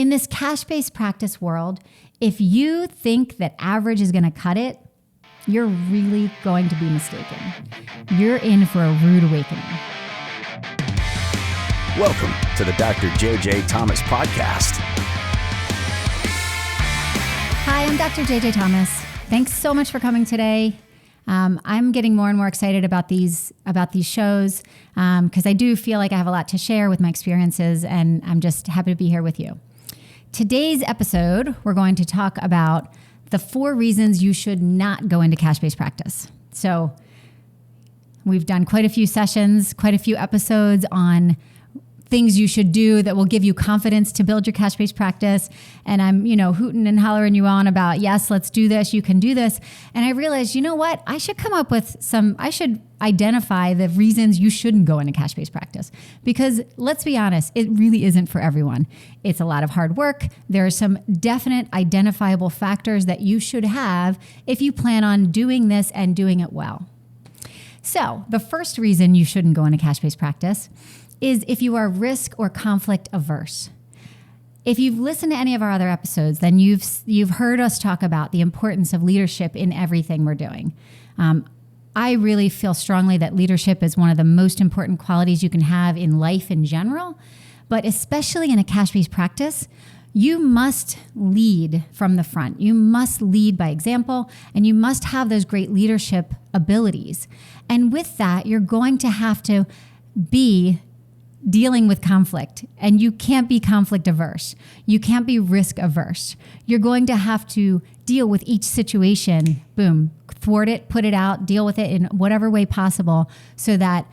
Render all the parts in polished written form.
In this cash-based practice world, if you think that average is going to cut it, you're really going to be mistaken. You're in for a rude awakening. Welcome to the Dr. J.J. Thomas Podcast. Hi, I'm Dr. J.J. Thomas. Thanks so much for coming today. I'm getting more and more excited about these shows because I do feel like I have a lot to share with my experiences, and I'm just happy to be here with you. Today's episode, we're going to talk about the 4 reasons you should not go into cash-based practice. So we've done quite a few sessions, quite a few episodes on things you should do that will give you confidence to build your cash-based practice. And I'm, hooting and hollering you on about, yes, let's do this. You can do this. And I realized, you know what? I should come up with I should identify the reasons you shouldn't go into cash-based practice. Because let's be honest, it really isn't for everyone. It's a lot of hard work. There are some definite identifiable factors that you should have if you plan on doing this and doing it well. So the first reason you shouldn't go into cash-based practice is if you are risk or conflict averse. If you've listened to any of our other episodes, then you've heard us talk about the importance of leadership in everything we're doing. I really feel strongly that leadership is one of the most important qualities you can have in life in general, but especially in a cash-based practice, you must lead from the front. You must lead by example, and you must have those great leadership abilities. And with that, you're going to have to be dealing with conflict, and you can't be conflict averse. You can't be risk averse. You're going to have to deal with each situation, boom, thwart it, put it out, deal with it in whatever way possible so that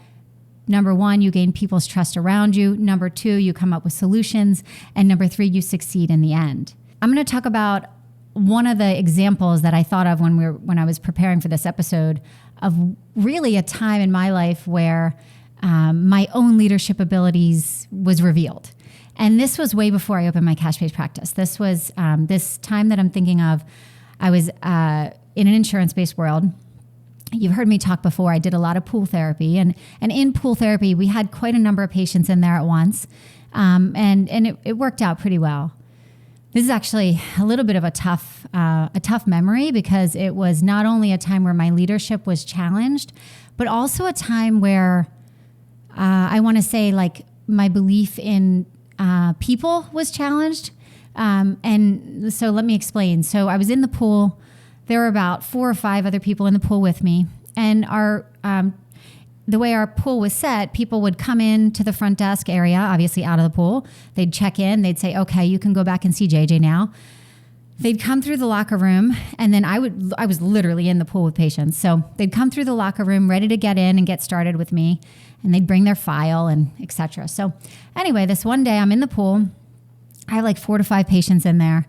number 1, you gain people's trust around you. Number 2, you come up with solutions. And number 3, you succeed in the end. I'm going to talk about one of the examples that I thought of when I was preparing for this episode of really a time in my life where my own leadership abilities was revealed. And this was way before I opened my cash-based practice. This was this time that I'm thinking of. I was in an insurance-based world. You've heard me talk before. I did a lot of pool therapy. And in pool therapy, we had quite a number of patients in there at once. And it worked out pretty well. This is actually a little bit of a tough memory because it was not only a time where my leadership was challenged, but also a time where I want to say like my belief in people was challenged. And so let me explain. So I was in the pool. There were about 4 or 5 other people in the pool with me. And the way our pool was set, people would come in to the front desk area, obviously out of the pool. They'd check in. They'd say, okay, you can go back and see JJ now. They'd come through the locker room, and then I was literally in the pool with patients. So they'd come through the locker room ready to get in and get started with me, and they'd bring their file and et cetera. So anyway, this one day I'm in the pool. I have like 4 to 5 patients in there.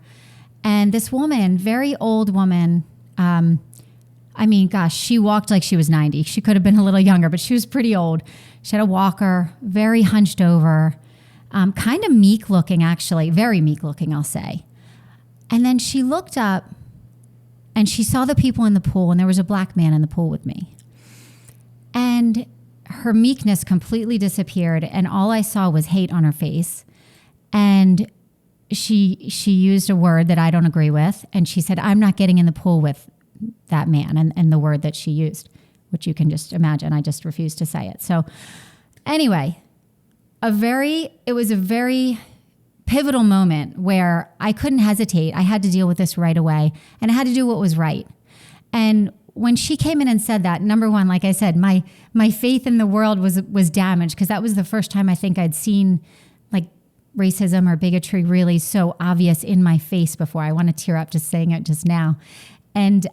And this woman, very old woman, she walked like she was 90. She could have been a little younger, but she was pretty old. She had a walker, very hunched over, kind of meek looking actually, very meek looking, I'll say. And then she looked up and she saw the people in the pool, and there was a black man in the pool with me. And her meekness completely disappeared, and all I saw was hate on her face. And she used a word that I don't agree with, and she said, I'm not getting in the pool with that man, and the word that she used, which you can just imagine. I just refused to say it. So anyway, it was a very pivotal moment where I couldn't hesitate. I had to deal with this right away, and I had to do what was right. And when she came in and said that, number 1, like I said, my faith in the world was damaged because that was the first time I think I'd seen like racism or bigotry really so obvious in my face before. I want to tear up just saying it just now. And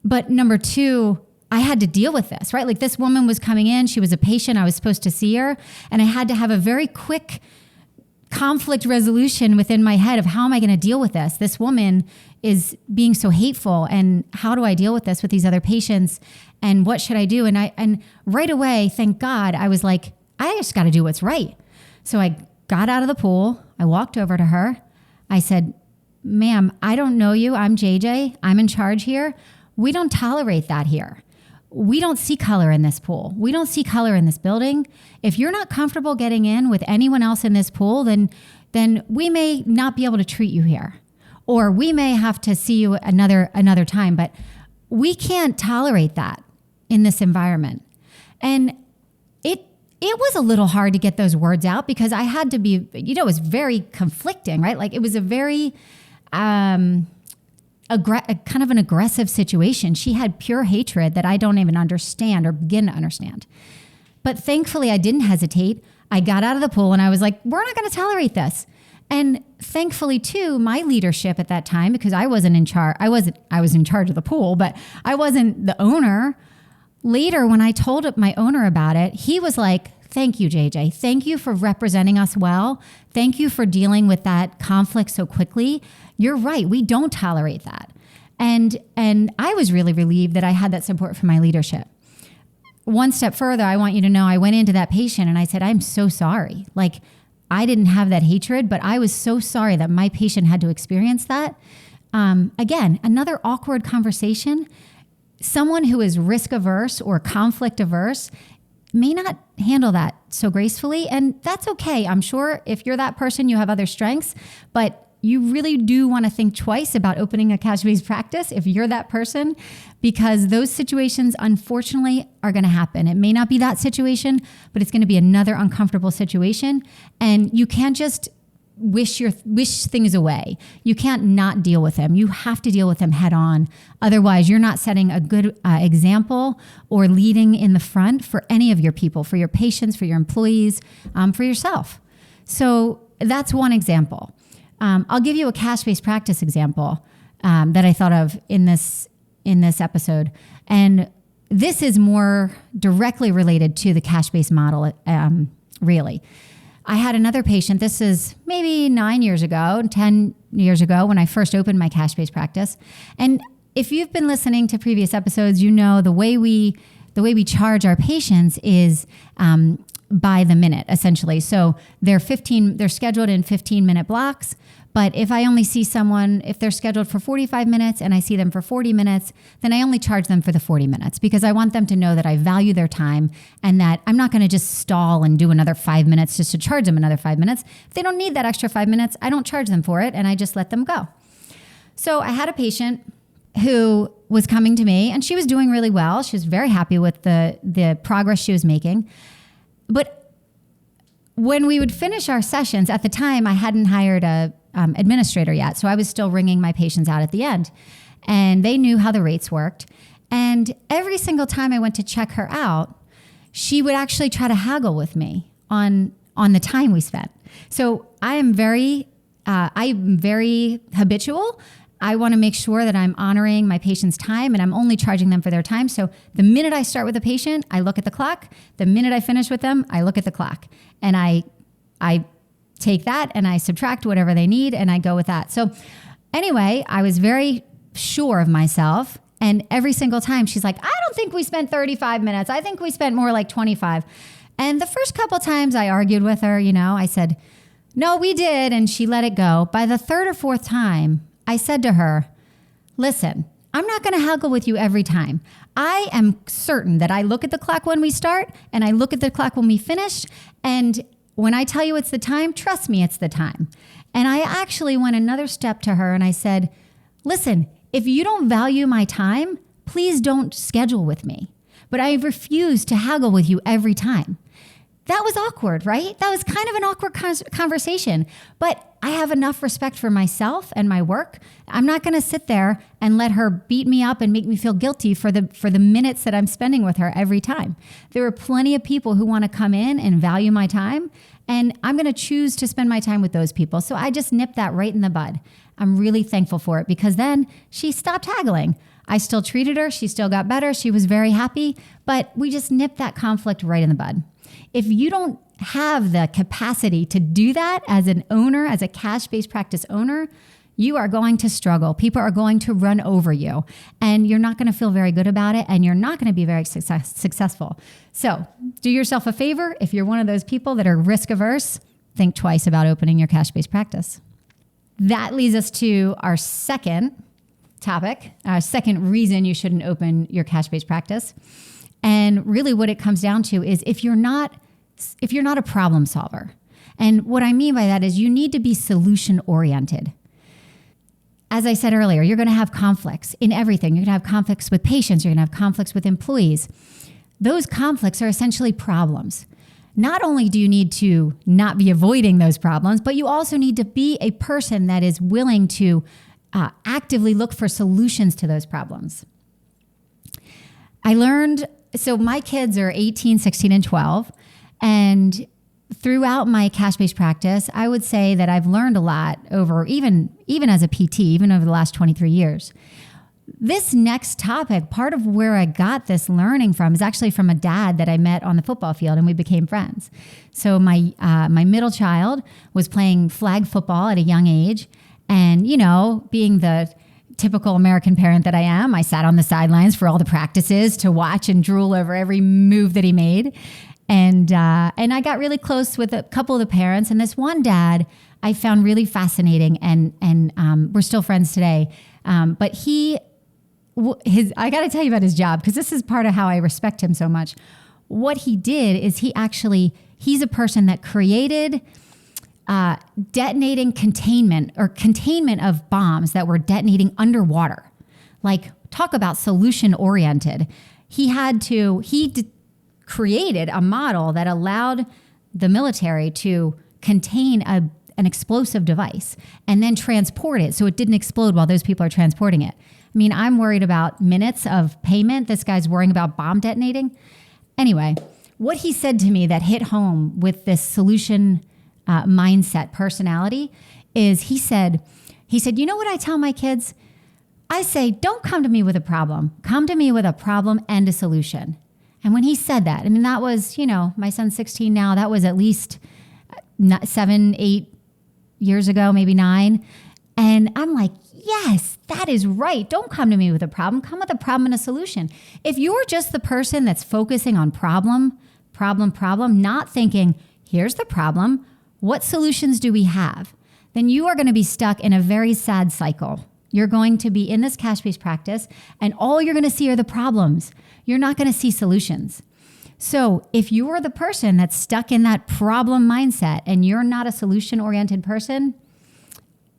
but number 2, I had to deal with this, right? Like this woman was coming in, she was a patient, I was supposed to see her, and I had to have a very quick conflict resolution within my head of how am I going to deal with this? This woman is being so hateful, and how do I deal with this with these other patients, and what should I do? And right away, thank God, I was like, I just got to do what's right. So I got out of the pool, I walked over to her, I said, ma'am, I don't know you, I'm JJ, I'm in charge here. We don't tolerate that here. We don't see color in this pool. We don't see color in this building. If you're not comfortable getting in with anyone else in this pool, then then we may not be able to treat you here, or we may have to see you another time, but we can't tolerate that in this environment. And it was a little hard to get those words out because I had to be, it was very conflicting, right? Like it was a very kind of an aggressive situation. She had pure hatred that I don't even understand or begin to understand. But thankfully, I didn't hesitate. I got out of the pool and I was like, we're not going to tolerate this. And thankfully, too, my leadership at that time, because I wasn't in charge, I was in charge of the pool, but I wasn't the owner. Later, when I told my owner about it, he was like, thank you, JJ. Thank you for representing us well. Thank you for dealing with that conflict so quickly. You're right. We don't tolerate that. And I was really relieved that I had that support from my leadership. One step further, I want you to know, I went into that patient and I said, I'm so sorry. Like, I didn't have that hatred, but I was so sorry that my patient had to experience that. Again, another awkward conversation. Someone who is risk averse or conflict averse may not handle that so gracefully, and that's okay. I'm sure if you're that person, you have other strengths, but you really do want to think twice about opening a cash-based practice if you're that person, because those situations, unfortunately, are going to happen. It may not be that situation, but it's going to be another uncomfortable situation, and you can't just wish things away. You can't not deal with them. You have to deal with them head on. Otherwise, you're not setting a good example or leading in the front for any of your people, for your patients, for your employees, for yourself. So that's one example. I'll give you a cash-based practice example that I thought of in this episode. And this is more directly related to the cash-based model, really. I had another patient, this is maybe 10 years ago when I first opened my cash-based practice. And if you've been listening to previous episodes, you know the way we charge our patients is by the minute, essentially. So they're scheduled in 15-minute blocks. But if I only see someone, if they're scheduled for 45 minutes and I see them for 40 minutes, then I only charge them for the 40 minutes because I want them to know that I value their time and that I'm not going to just stall and do another 5 minutes just to charge them another 5 minutes. If they don't need that extra 5 minutes, I don't charge them for it and I just let them go. So I had a patient who was coming to me and she was doing really well. She was very happy with the progress she was making. But when we would finish our sessions, at the time I hadn't hired a administrator yet. So I was still ringing my patients out at the end and they knew how the rates worked. And every single time I went to check her out, she would actually try to haggle with me on the time we spent. So I'm very habitual. I want to make sure that I'm honoring my patient's time and I'm only charging them for their time. So the minute I start with a patient, I look at the clock. The minute I finish with them, I look at the clock and I take that and I subtract whatever they need and I go with that. So anyway, I was very sure of myself. And every single time she's like, I don't think we spent 35 minutes. I think we spent more like 25. And the first couple times I argued with her, I said, no, we did. And she let it go. By the third or fourth time, I said to her, listen, I'm not going to haggle with you every time. I am certain that I look at the clock when we start and I look at the clock when we finish. And when I tell you it's the time, trust me, it's the time. And I actually went another step to her and I said, listen, if you don't value my time, please don't schedule with me. But I refuse to haggle with you every time. That was awkward, right? That was kind of an awkward conversation. But I have enough respect for myself and my work. I'm not going to sit there and let her beat me up and make me feel guilty for the minutes that I'm spending with her every time. There are plenty of people who want to come in and value my time, and I'm going to choose to spend my time with those people. So I just nipped that right in the bud. I'm really thankful for it because then she stopped haggling. I still treated her. She still got better. She was very happy, but we just nipped that conflict right in the bud. If you don't have the capacity to do that as an owner, as a cash-based practice owner, you are going to struggle. People are going to run over you and you're not going to feel very good about it and you're not going to be very successful. So do yourself a favor. If you're one of those people that are risk averse, think twice about opening your cash-based practice. That leads us to our second topic, our second reason you shouldn't open your cash-based practice. And really what it comes down to is if you're not a problem solver, And what I mean by that is you need to be solution oriented. As I said earlier, you're going to have conflicts in everything. You're going to have conflicts with patients. You're going to have conflicts with employees. Those conflicts are essentially problems. Not only do you need to not be avoiding those problems, but you also need to be a person that is willing to actively look for solutions to those problems. I learned, so my kids are 18, 16, and 12, and throughout my cash-based practice, I would say that I've learned a lot over, even as a PT, even over the last 23 years. This next topic, part of where I got this learning from is actually from a dad that I met on the football field, and we became friends. So my middle child was playing flag football at a young age, and being the typical American parent that I am, I sat on the sidelines for all the practices to watch and drool over every move that he made. And I got really close with a couple of the parents, and this one dad I found really fascinating, and we're still friends today. But I got to tell you about his job, because this is part of how I respect him so much. What he did is he's a person that created detonating containment of bombs that were detonating underwater. Like, talk about solution oriented. He created a model that allowed the military to contain an explosive device and then transport it so it didn't explode while those people are transporting it. I mean, I'm worried about minutes of payment. This guy's worrying about bomb detonating. Anyway, what he said to me that hit home with this solution mindset personality is he said, you know what I tell my kids? I say, don't come to me with a problem. Come to me with a problem and a solution. And when he said that, I mean, that was, my son's 16 now. That was at least 7, 8 years ago, maybe 9. And I'm like, yes, that is right. Don't come to me with a problem. Come with a problem and a solution. If you're just the person that's focusing on problem, not thinking, here's the problem, what solutions do we have? Then you are going to be stuck in a very sad cycle. You're going to be in this cash-based practice, and all you're going to see are the problems. You're not going to see solutions. So if you're the person that's stuck in that problem mindset and you're not a solution-oriented person,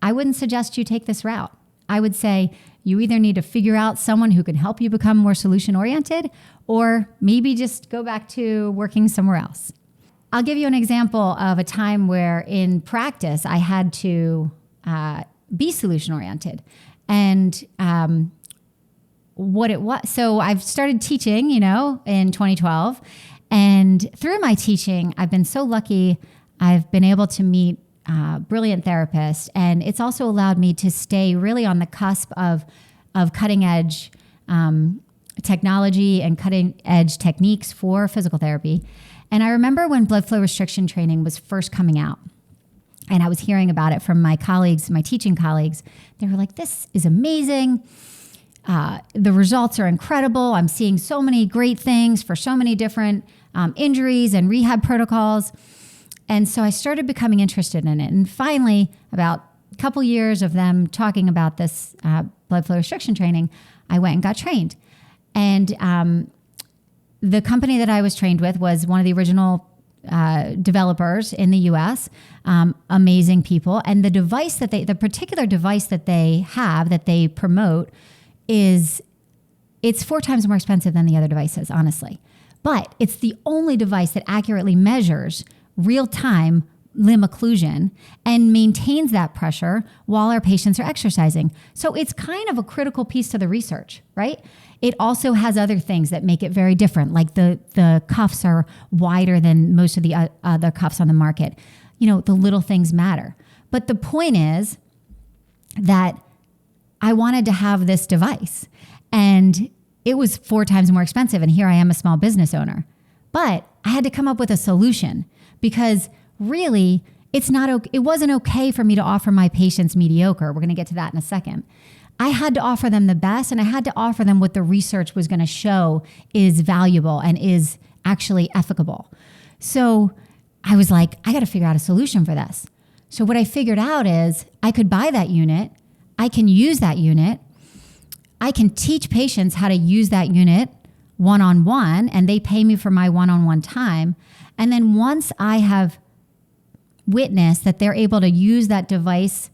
I wouldn't suggest you take this route. I would say you either need to figure out someone who can help you become more solution-oriented, or maybe just go back to working somewhere else. I'll give you an example of a time where in practice I had to be solution-oriented. And what it was, so I've started teaching, in 2012. And through my teaching, I've been so lucky. I've been able to meet brilliant therapists. And it's also allowed me to stay really on the cusp of cutting edge technology and cutting edge techniques for physical therapy. And I remember when blood flow restriction training was first coming out, and I was hearing about it from my colleagues, my teaching colleagues. They were like, this is amazing. The results are incredible. I'm seeing so many great things for so many different injuries and rehab protocols. And so I started becoming interested in it. And finally, about a couple years of them talking about this blood flow restriction training, I went and got trained. And the company that I was trained with was one of the original developers in the US, amazing people. And the particular device that they have, that they promote, it's 4 times more expensive than the other devices, honestly. But it's the only device that accurately measures real-time limb occlusion and maintains that pressure while our patients are exercising. So it's kind of a critical piece to the research, right? It also has other things that make it very different, like the cuffs are wider than most of the other cuffs on the market. The little things matter. But the point is that I wanted to have this device, and it was 4 times more expensive, and here I am, a small business owner. But I had to come up with a solution, because really, it wasn't okay for me to offer my patients mediocre. We're going to get to that in a second. I had to offer them the best, and I had to offer them what the research was going to show is valuable and is actually efficacious. So I was like, I got to figure out a solution for this. So what I figured out is I could buy that unit. I can use that unit. I can teach patients how to use that unit one-on-one, and they pay me for my one-on-one time. And then once I have witness that they're able to use that device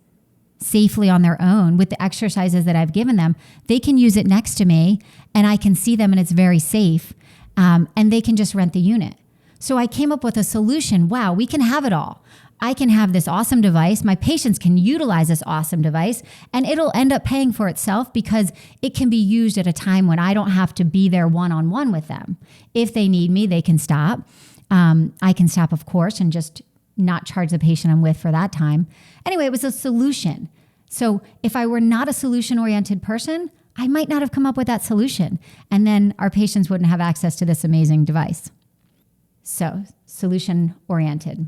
safely on their own with the exercises that I've given them. They can use it next to me and I can see them and it's very safe. And they can just rent the unit. So I came up with a solution. Wow, we can have it all. I can have this awesome device. My patients can utilize this awesome device and it'll end up paying for itself because it can be used at a time when I don't have to be there one-on-one with them. If they need me, they can stop. I can stop, of course, and just not charge the patient I'm with for that time. Anyway, it was a solution. So if I were not a solution-oriented person, I might not have come up with that solution. And then our patients wouldn't have access to this amazing device. So solution-oriented.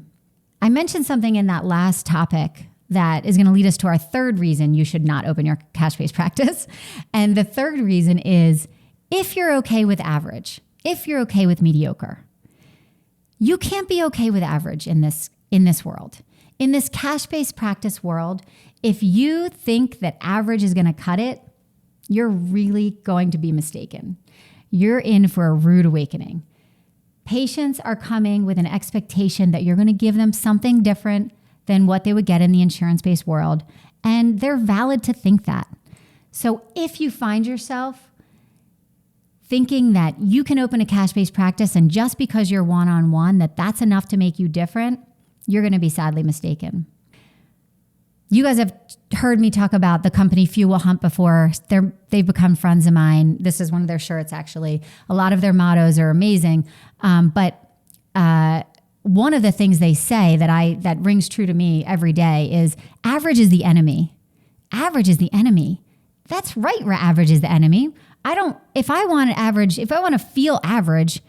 I mentioned something in that last topic that is going to lead us to our third reason you should not open your cash-based practice. And the third reason is if you're okay with average, if you're okay with mediocre. You can't be okay with average in this world. In this cash-based practice world, if you think that average is going to cut it, you're really going to be mistaken. You're in for a rude awakening. Patients are coming with an expectation that you're going to give them something different than what they would get in the insurance-based world, and they're valid to think that. So if you find yourself thinking that you can open a cash-based practice and just because you're one-on-one, that's enough to make you different, you're going to be sadly mistaken. You guys have heard me talk about the company Fuel Hump before. They've become friends of mine. This is one of their shirts, actually. A lot of their mottos are amazing. But one of the things they say that rings true to me every day is average is the enemy. Average is the enemy. That's right, average is the enemy. If I want to feel average,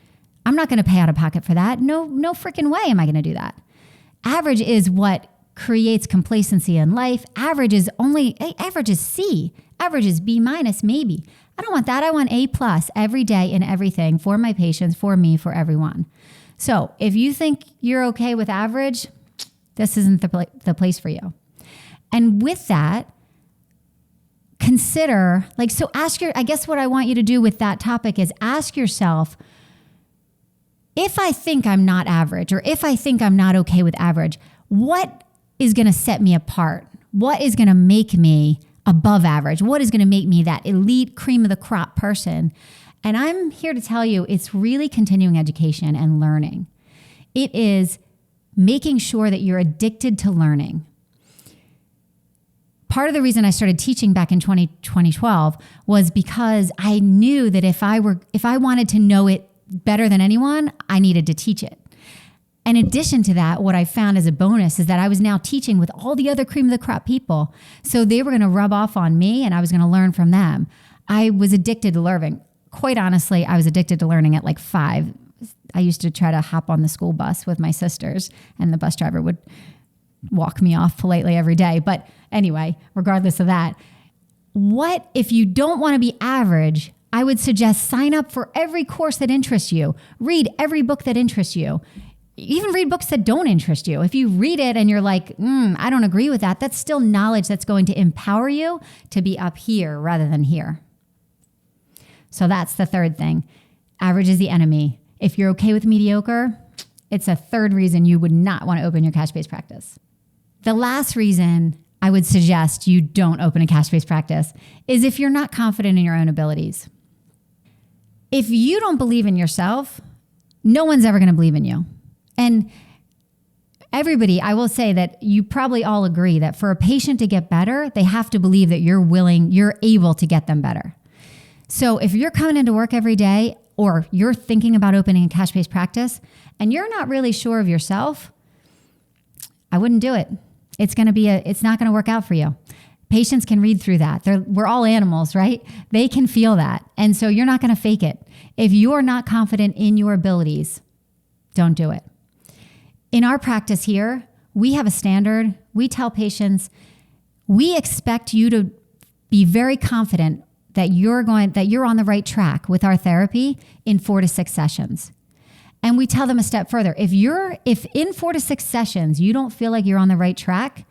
I'm not going to pay out of pocket for that. No freaking way am I going to do that. Average is what creates complacency in life. Average is C. Average is B minus, maybe. I don't want that. I want A plus every day in everything for my patients, for me, for everyone. So if you think you're okay with average, this isn't the place for you. And with that, consider, I guess what I want you to do with that topic is ask yourself, if I think I'm not average, or if I think I'm not okay with average, what is going to set me apart? What is going to make me above average? What is going to make me that elite cream of the crop person? And I'm here to tell you, it's really continuing education and learning. It is making sure that you're addicted to learning. Part of the reason I started teaching back in 2012 was because I knew that if I wanted to know it better than anyone, I needed to teach it. In addition to that, what I found as a bonus is that I was now teaching with all the other cream of the crop people. So they were going to rub off on me and I was going to learn from them. I was addicted to learning. Quite honestly, I was addicted to learning at 5. I used to try to hop on the school bus with my sisters and the bus driver would walk me off politely every day. But anyway, regardless of that, what if you don't want to be average? I would suggest sign up for every course that interests you. Read every book that interests you. Even read books that don't interest you. If you read it and you're like, I don't agree with that, that's still knowledge that's going to empower you to be up here rather than here. So that's the third thing. Average is the enemy. If you're okay with mediocre, it's a third reason you would not want to open your cash-based practice. The last reason I would suggest you don't open a cash-based practice is if you're not confident in your own abilities. If you don't believe in yourself, no one's ever going to believe in you. And everybody, I will say that you probably all agree that for a patient to get better, they have to believe that you're able to get them better. So if you're coming into work every day or you're thinking about opening a cash-based practice and you're not really sure of yourself, I wouldn't do it. It's not going to work out for you. Patients can read through that. We're all animals, right? They can feel that. And so you're not going to fake it. If you're not confident in your abilities, don't do it. In our practice here, we have a standard. We tell patients, we expect you to be very confident that you're on the right track with our therapy in 4 to 6 sessions. And we tell them a step further. If in 4 to 6 sessions, you don't feel like you're on the right track,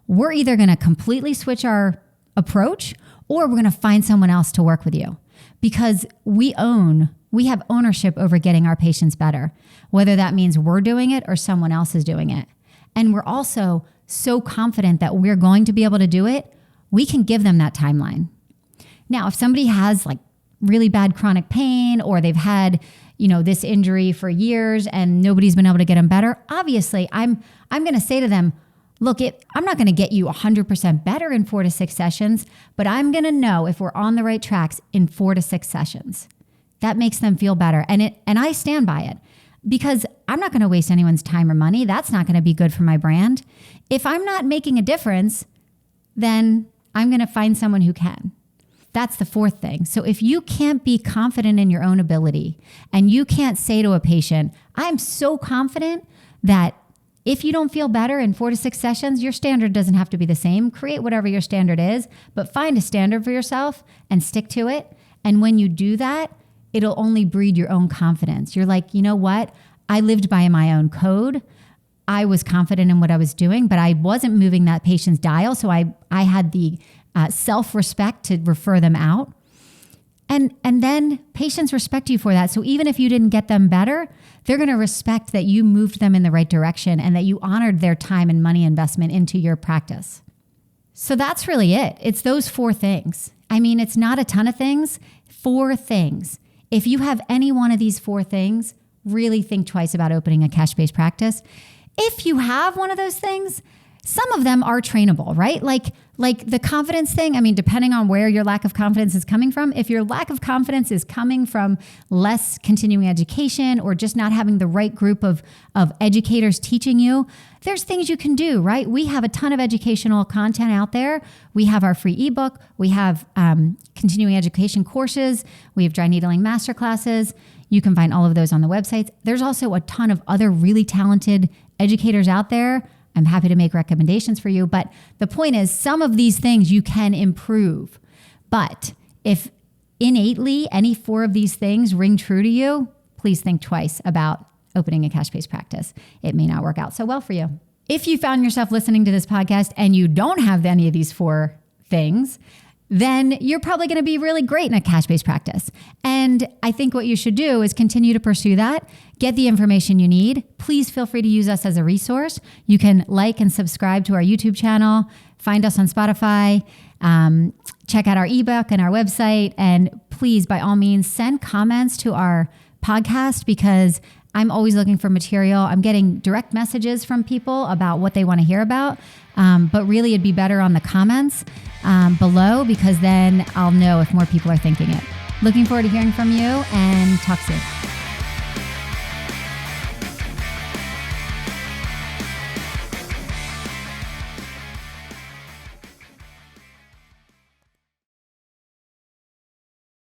we're either going to completely switch our approach or we're going to find someone else to work with you because we have ownership over getting our patients better, whether that means we're doing it or someone else is doing it. and we're also so confident that we're going to be able to do it, we can give them that timeline. Now, if somebody has like really bad chronic pain, or they've had, this injury for years and nobody's been able to get them better, obviously I'm going to say to them, look, I'm not going to get you 100% better in 4 to 6 sessions, but I'm going to know if we're on the right tracks in 4 to 6 sessions. That makes them feel better. And I stand by it, because I'm not going to waste anyone's time or money. That's not going to be good for my brand. If I'm not making a difference, then I'm going to find someone who can. That's the fourth thing. So if you can't be confident in your own ability, and you can't say to a patient, I'm so confident that if you don't feel better in 4 to 6 sessions, your standard doesn't have to be the same. Create whatever your standard is, but find a standard for yourself and stick to it. And when you do that, it'll only breed your own confidence. You're like, you know what? I lived by my own code. I was confident in what I was doing, but I wasn't moving that patient's dial. So I had the self-respect to refer them out. And then patients respect you for that. So even if you didn't get them better, they're going to respect that you moved them in the right direction and that you honored their time and money investment into your practice. So that's really it. It's those 4 things. I mean, it's not a ton of things, 4 things. If you have any one of these 4 things, really think twice about opening a cash-based practice. If you have one of those things, some of them are trainable, right? Like the confidence thing. I mean, depending on where your lack of confidence is coming from, if your lack of confidence is coming from less continuing education or just not having the right group of educators teaching you, there's things you can do, right? We have a ton of educational content out there. We have our free ebook. We have continuing education courses. We have dry needling masterclasses. You can find all of those on the websites. There's also a ton of other really talented educators out there. I'm happy to make recommendations for you. But the point is, some of these things you can improve. But if innately any 4 of these things ring true to you, please think twice about opening a cash-based practice. It may not work out so well for you. If you found yourself listening to this podcast and you don't have any of these 4 things, then you're probably going to be really great in a cash-based practice. And I think what you should do is continue to pursue that, get the information you need. Please feel free to use us as a resource. You can like and subscribe to our YouTube channel, find us on Spotify, check out our ebook and our website, and please, by all means, send comments to our podcast, because I'm always looking for material. I'm getting direct messages from people about what they want to hear about. But really, it'd be better on the comments below, because then I'll know if more people are thinking it. Looking forward to hearing from you, and talk soon.